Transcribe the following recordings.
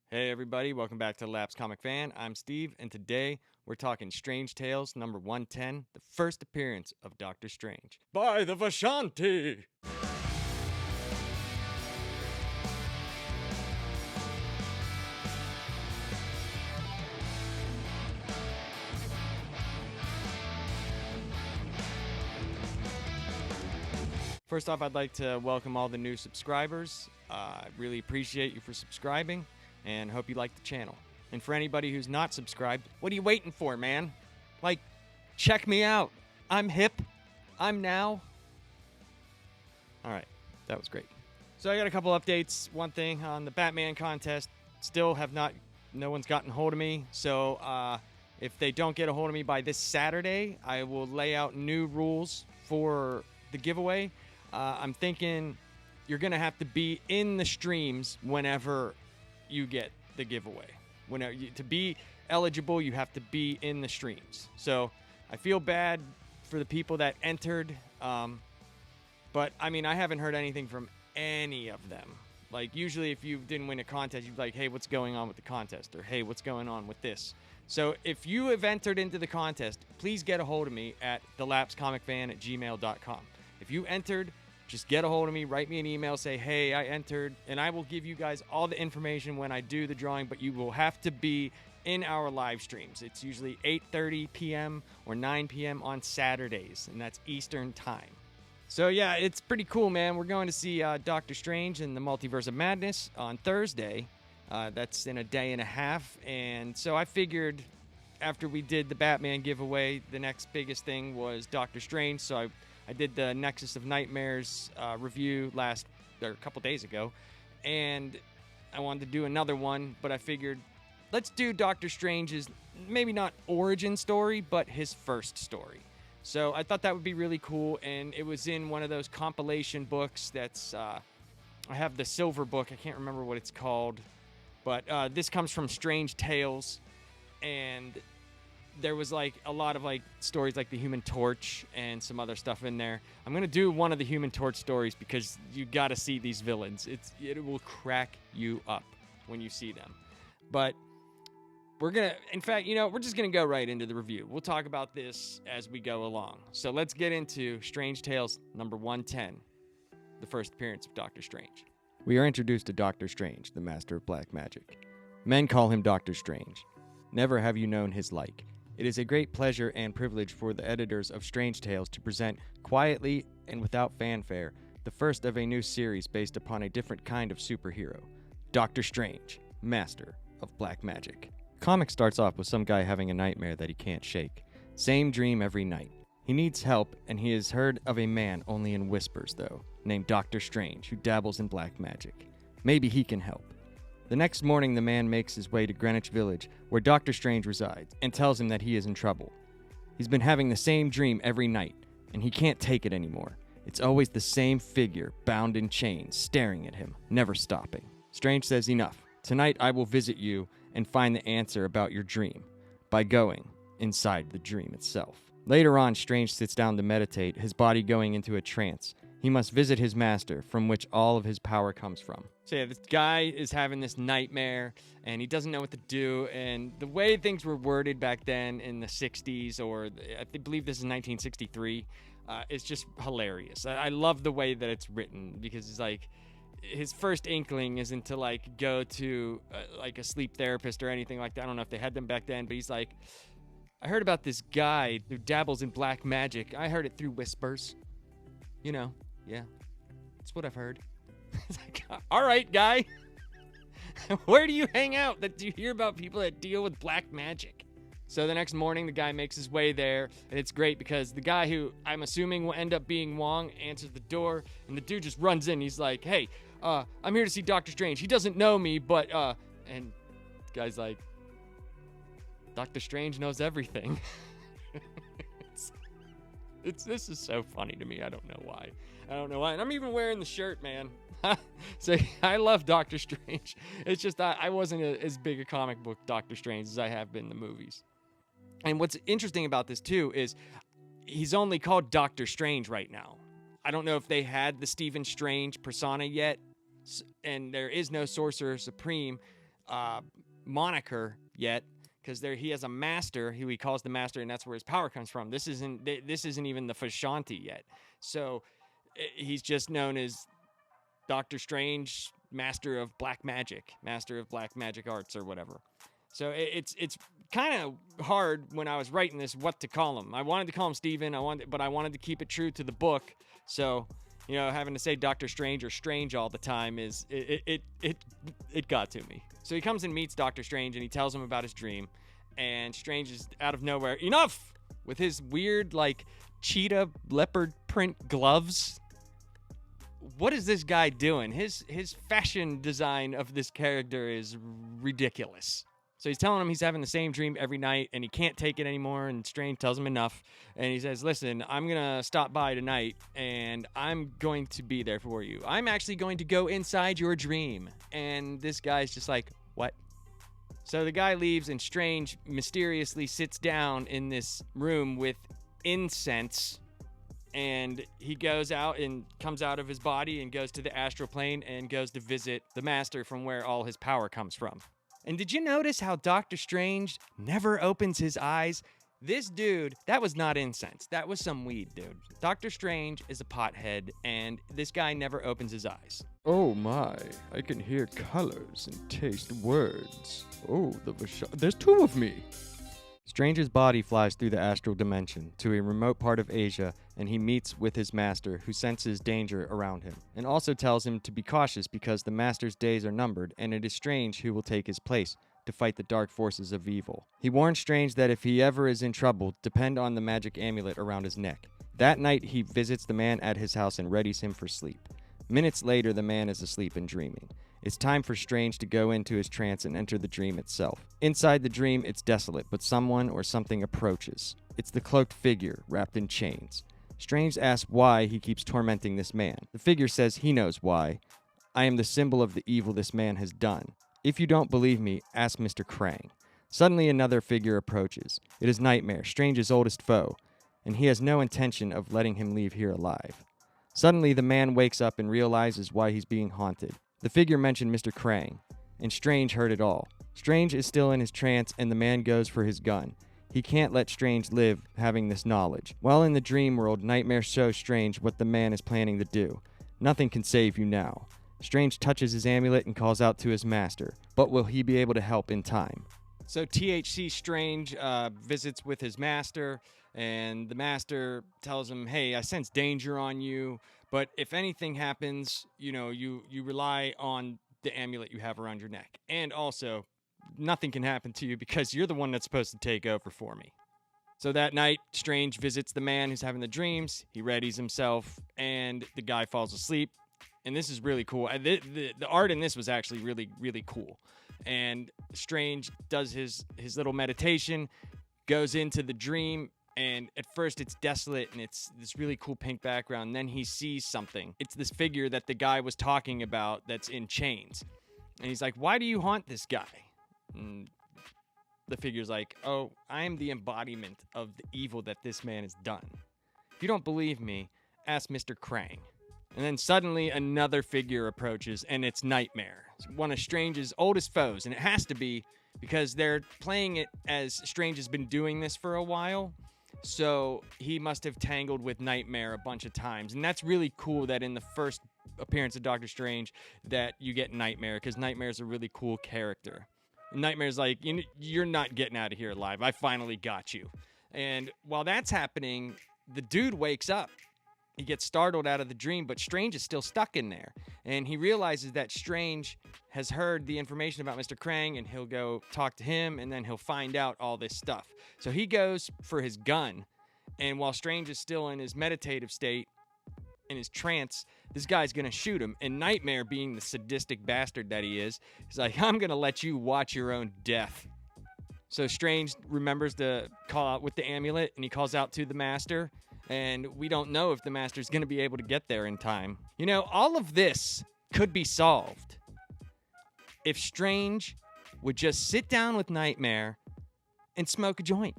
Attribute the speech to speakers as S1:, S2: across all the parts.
S1: Hey everybody, welcome back to the Labs Comic Fan. I'm Steve, and today we're talking Strange Tales number 110, the first appearance of Doctor Strange. By the Vashanti! First off, I'd like to welcome all the new subscribers. I really appreciate you for subscribing, and hope you like the channel. And for anybody who's not subscribed, what are you waiting for, man? Like, check me out. I'm hip. I'm now. All right, that was great. So I got a couple updates. One thing on the Batman contest, no one's gotten a hold of me. So if they don't get a hold of me by this Saturday, I will lay out new rules for the giveaway. I'm thinking you're going to have to be in the streams whenever you get the giveaway. To be eligible, you have to be in the streams. So I feel bad for the people that entered. But, I mean, I haven't heard anything from any of them. Like, usually if you didn't win a contest, you'd be like, hey, what's going on with the contest? Or, hey, what's going on with this? So if you have entered into the contest, please get a hold of me at thelapscomicfan@gmail.com. If you entered, just get a hold of me, write me an email, say, hey, I entered, and I will give you guys all the information when I do the drawing, but you will have to be in our live streams. It's usually 8:30 p.m. or 9 p.m. on Saturdays, and that's Eastern time. So, yeah, it's pretty cool, man. We're going to see Doctor Strange in the Multiverse of Madness on Thursday. That's in a day and a half, and so I figured after we did the Batman giveaway, the next biggest thing was Doctor Strange, so I did the Nexus of Nightmares review a couple days ago, and I wanted to do another one, but I figured let's do Doctor Strange's maybe not origin story, but his first story. So I thought that would be really cool, and it was in one of those compilation books that's, I have the silver book, I can't remember what it's called, but this comes from Strange Tales, and there was like a lot of like stories like the Human Torch and some other stuff in there. I'm gonna do one of the Human Torch stories because you gotta see these villains. It will crack you up when you see them. But we're just gonna go right into the review. We'll talk about this as we go along. So let's get into Strange Tales number 110, the first appearance of Doctor Strange. We are introduced to Doctor Strange, the master of black magic. Men call him Doctor Strange. Never have you known his like. It is a great pleasure and privilege for the editors of Strange Tales to present, quietly and without fanfare, the first of a new series based upon a different kind of superhero, Doctor Strange, Master of Black Magic. The comic starts off with some guy having a nightmare that he can't shake. Same dream every night. He needs help, and he has heard of a man only in whispers, though, named Doctor Strange, who dabbles in black magic. Maybe he can help. The next morning, the man makes his way to Greenwich Village, where Doctor Strange resides, and tells him that he is in trouble. He's been having the same dream every night, and he can't take it anymore. It's always the same figure, bound in chains, staring at him, never stopping. Strange says, enough. Tonight I will visit you and find the answer about your dream, by going inside the dream itself. Later on, Strange sits down to meditate, his body going into a trance. He must visit his master, from which all of his power comes from. So yeah, this guy is having this nightmare, and he doesn't know what to do, and the way things were worded back then in the 60s, or I believe this is 1963, it's just hilarious. I love the way that it's written, because it's like, his first inkling isn't to like go to like a sleep therapist or anything like that. I don't know if they had them back then, but he's like, I heard about this guy who dabbles in black magic. I heard it through whispers. You know, yeah, that's what I've heard. It's like, all right, guy. Where do you hang out that you hear about people that deal with black magic? So the next morning, the guy makes his way there, and it's great because the guy who I'm assuming will end up being Wong answers the door, and the dude just runs in. He's like, hey, I'm here to see Doctor Strange. He doesn't know me, but, and the guy's like, Doctor Strange knows everything. This is so funny to me. I don't know why. And I'm even wearing the shirt, man. So I love Doctor Strange. It's just I wasn't as big a comic book Doctor Strange as I have been in the movies. And what's interesting about this, too, is he's only called Doctor Strange right now. I don't know if they had the Stephen Strange persona yet, and there is no Sorcerer Supreme. moniker yet, because he has a master who he calls the master, and that's where his power comes from. This isn't even the Fashanti yet. So he's just known as Doctor Strange, master of black magic arts, or whatever. So it's kind of hard when I was writing this what to call him. I wanted to call him Steven, but I wanted to keep it true to the book. So, having to say Doctor Strange or Strange all the time it got to me. So he comes and meets Doctor Strange, and he tells him about his dream, and Strange is out of nowhere, enough, with his weird, like, cheetah leopard print gloves. What is this guy doing? His fashion design of this character is ridiculous. So he's telling him he's having the same dream every night, and he can't take it anymore, and Strange tells him enough. And he says, listen, I'm going to stop by tonight, and I'm going to be there for you. I'm actually going to go inside your dream. And this guy's just like, what? So the guy leaves, and Strange mysteriously sits down in this room with incense. And he goes out and comes out of his body and goes to the astral plane and goes to visit the master from where all his power comes from. And did you notice how Doctor Strange never opens his eyes? This dude, that was not incense. That was some weed, dude. Doctor Strange is a pothead, and this guy never opens his eyes.
S2: Oh my, I can hear colors and taste words. Oh, there's two of me.
S1: Strange's body flies through the astral dimension to a remote part of Asia, and he meets with his master, who senses danger around him, and also tells him to be cautious because the master's days are numbered, and it is Strange who will take his place to fight the dark forces of evil. He warns Strange that if he ever is in trouble, depend on the magic amulet around his neck. That night, he visits the man at his house and readies him for sleep. Minutes later, the man is asleep and dreaming. It's time for Strange to go into his trance and enter the dream itself. Inside the dream, it's desolate, but someone or something approaches. It's the cloaked figure, wrapped in chains. Strange asks why he keeps tormenting this man. The figure says he knows why. I am the symbol of the evil this man has done. If you don't believe me, ask Mr. Krang. Suddenly another figure approaches. It is Nightmare, Strange's oldest foe, and he has no intention of letting him leave here alive. Suddenly the man wakes up and realizes why he's being haunted. The figure mentioned Mr. Krang, and Strange heard it all. Strange is still in his trance, and the man goes for his gun. He can't let Strange live having this knowledge. While in the dream world, Nightmare shows Strange what the man is planning to do. Nothing can save you now. Strange touches his amulet and calls out to his master, but will he be able to help in time? So THC Strange visits with his master, and the master tells him, hey, I sense danger on you, but if anything happens, you rely on the amulet you have around your neck. And also, nothing can happen to you because you're the one that's supposed to take over for me. So that night, Strange visits the man who's having the dreams. He readies himself, and the guy falls asleep. And this is really cool. The art in this was actually really, really cool. And Strange does his little meditation, goes into the dream, and at first it's desolate and it's this really cool pink background. And then he sees something. It's this figure that the guy was talking about that's in chains. And he's like, why do you haunt this guy? And the figure's like, oh, I am the embodiment of the evil that this man has done. If you don't believe me, ask Mr. Krang. And then suddenly another figure approaches, and it's Nightmare. It's one of Strange's oldest foes, and it has to be because they're playing it as Strange has been doing this for a while. So he must have tangled with Nightmare a bunch of times. And that's really cool that in the first appearance of Doctor Strange that you get Nightmare, because Nightmare's a really cool character. Nightmare's like, you're not getting out of here alive. I finally got you. And while that's happening, the dude wakes up. He gets startled out of the dream, but Strange is still stuck in there. And he realizes that Strange has heard the information about Mr. Krang, and he'll go talk to him, and then he'll find out all this stuff. So he goes for his gun, and while Strange is still in his meditative state, in his trance, this guy's going to shoot him. And Nightmare, being the sadistic bastard that he is, he's like, I'm going to let you watch your own death. So Strange remembers to call out with the amulet, and he calls out to the master. And we don't know if the master's going to be able to get there in time. All of this could be solved if Strange would just sit down with Nightmare and smoke a joint.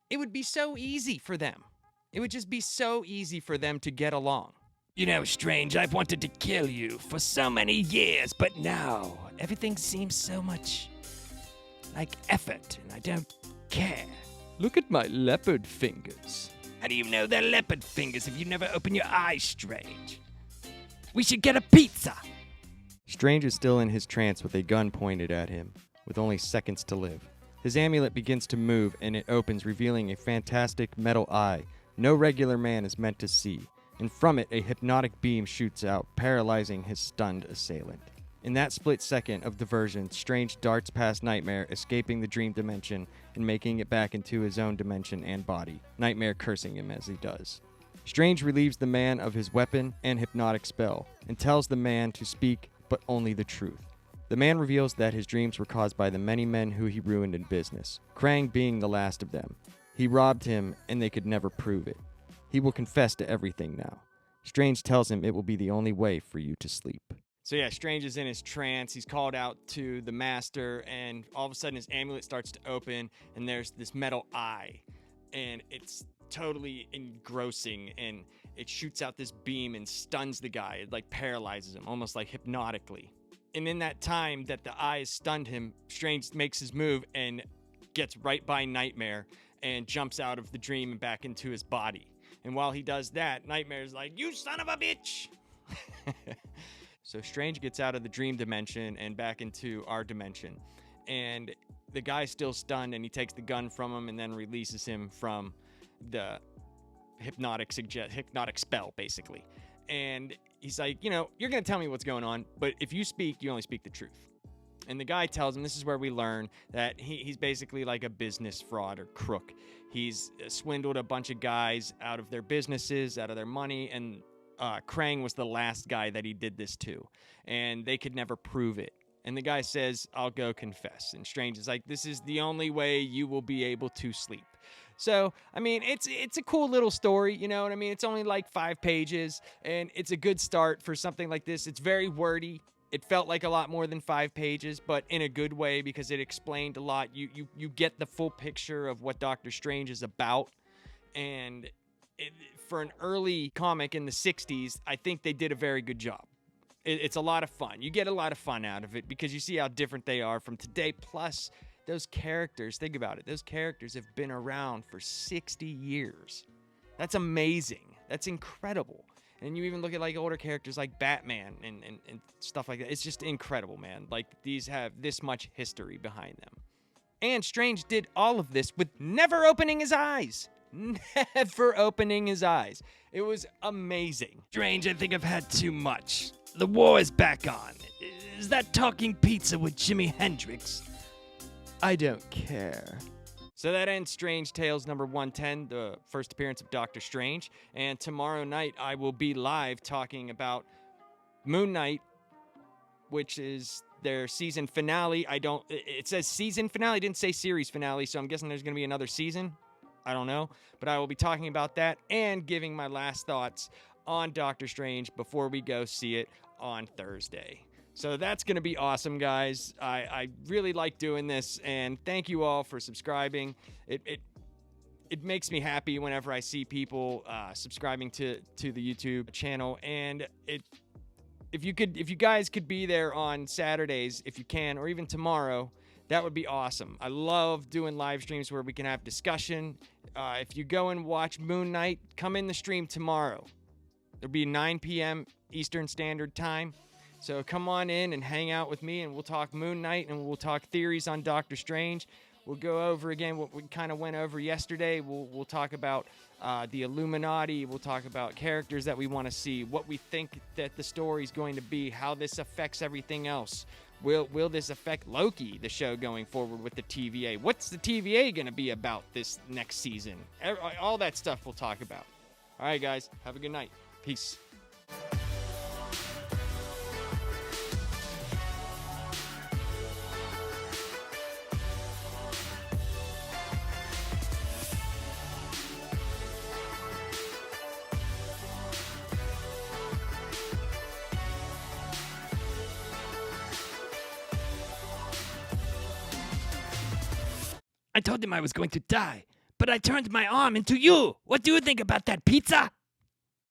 S1: It would be so easy for them. It would just be so easy for them to get along.
S3: You know, Strange, I've wanted to kill you for so many years, but now everything seems so much like effort, and I don't care.
S2: Look at my leopard fingers.
S3: How do you know they're leopard fingers if you never open your eyes, Strange? We should get a pizza!
S1: Strange is still in his trance with a gun pointed at him, with only seconds to live. His amulet begins to move, and it opens, revealing a fantastic metal eye no regular man is meant to see, and from it a hypnotic beam shoots out, paralyzing his stunned assailant. In that split second of diversion, Strange darts past Nightmare, escaping the dream dimension and making it back into his own dimension and body, Nightmare cursing him as he does. Strange relieves the man of his weapon and hypnotic spell, and tells the man to speak but only the truth. The man reveals that his dreams were caused by the many men who he ruined in business, Krang being the last of them. He robbed him, and they could never prove it. He will confess to everything now. Strange tells him it will be the only way for you to sleep. So yeah, Strange is in his trance. He's called out to the master, and all of a sudden his amulet starts to open, and there's this metal eye. And it's totally engrossing, and it shoots out this beam and stuns the guy. It like paralyzes him, almost like hypnotically. And in that time that the eye has stunned him, Strange makes his move and gets right by Nightmare and jumps out of the dream and back into his body. And while he does that, Nightmare's like, "You son of a bitch!" So Strange gets out of the dream dimension and back into our dimension. And the guy's still stunned, and he takes the gun from him and then releases him from the hypnotic spell, basically. And he's like, "You know, you're going to tell me what's going on, but if you speak, you only speak the truth." And the guy tells him, this is where we learn that he's basically like a business fraud or crook. He's swindled a bunch of guys out of their businesses, out of their money, and Krang was the last guy that he did this to. And they could never prove it. And the guy says, "I'll go confess." And Strange is like, "This is the only way you will be able to sleep." So, I mean, it's a cool little story, you know what I mean? It's only like 5 pages, and it's a good start for something like this. It's very wordy. It felt like a lot more than 5 pages, but in a good way because it explained a lot. You get the full picture of what Doctor Strange is about. And for an early comic in the 60s, I think they did a very good job. It's a lot of fun. You get a lot of fun out of it because you see how different they are from today. Plus, those characters, think about it. Those characters have been around for 60 years. That's amazing. That's incredible. And you even look at like older characters like Batman and stuff like that. It's just incredible, man. Like these have this much history behind them. And Strange did all of this with never opening his eyes. Never opening his eyes. It was amazing.
S3: Strange, I think I've had too much. The war is back on. Is that talking pizza with Jimi Hendrix?
S2: I don't care.
S1: So that ends Strange Tales number 110, the first appearance of Doctor Strange. And tomorrow night I will be live talking about Moon Knight, which is their season finale. It says season finale, it didn't say series finale, so I'm guessing there's going to be another season. I don't know. But I will be talking about that and giving my last thoughts on Doctor Strange before we go see it on Thursday. So that's going to be awesome, guys. I really like doing this, and thank you all for subscribing. It makes me happy whenever I see people subscribing to the YouTube channel. And if you guys could be there on Saturdays, if you can, or even tomorrow, that would be awesome. I love doing live streams where we can have discussion. If you go and watch Moon Knight, come in the stream tomorrow. It'll be 9 p.m. Eastern Standard Time. So come on in and hang out with me, and we'll talk Moon Knight, and we'll talk theories on Doctor Strange. We'll go over again what we kind of went over yesterday. We'll talk about the Illuminati. We'll talk about characters that we want to see, what we think that the story's going to be, how this affects everything else. Will this affect Loki, the show going forward with the TVA? What's the TVA going to be about this next season? All that stuff we'll talk about. All right, guys. Have a good night. Peace.
S3: I told him I was going to die, but I turned my arm into you. What do you think about that, pizza?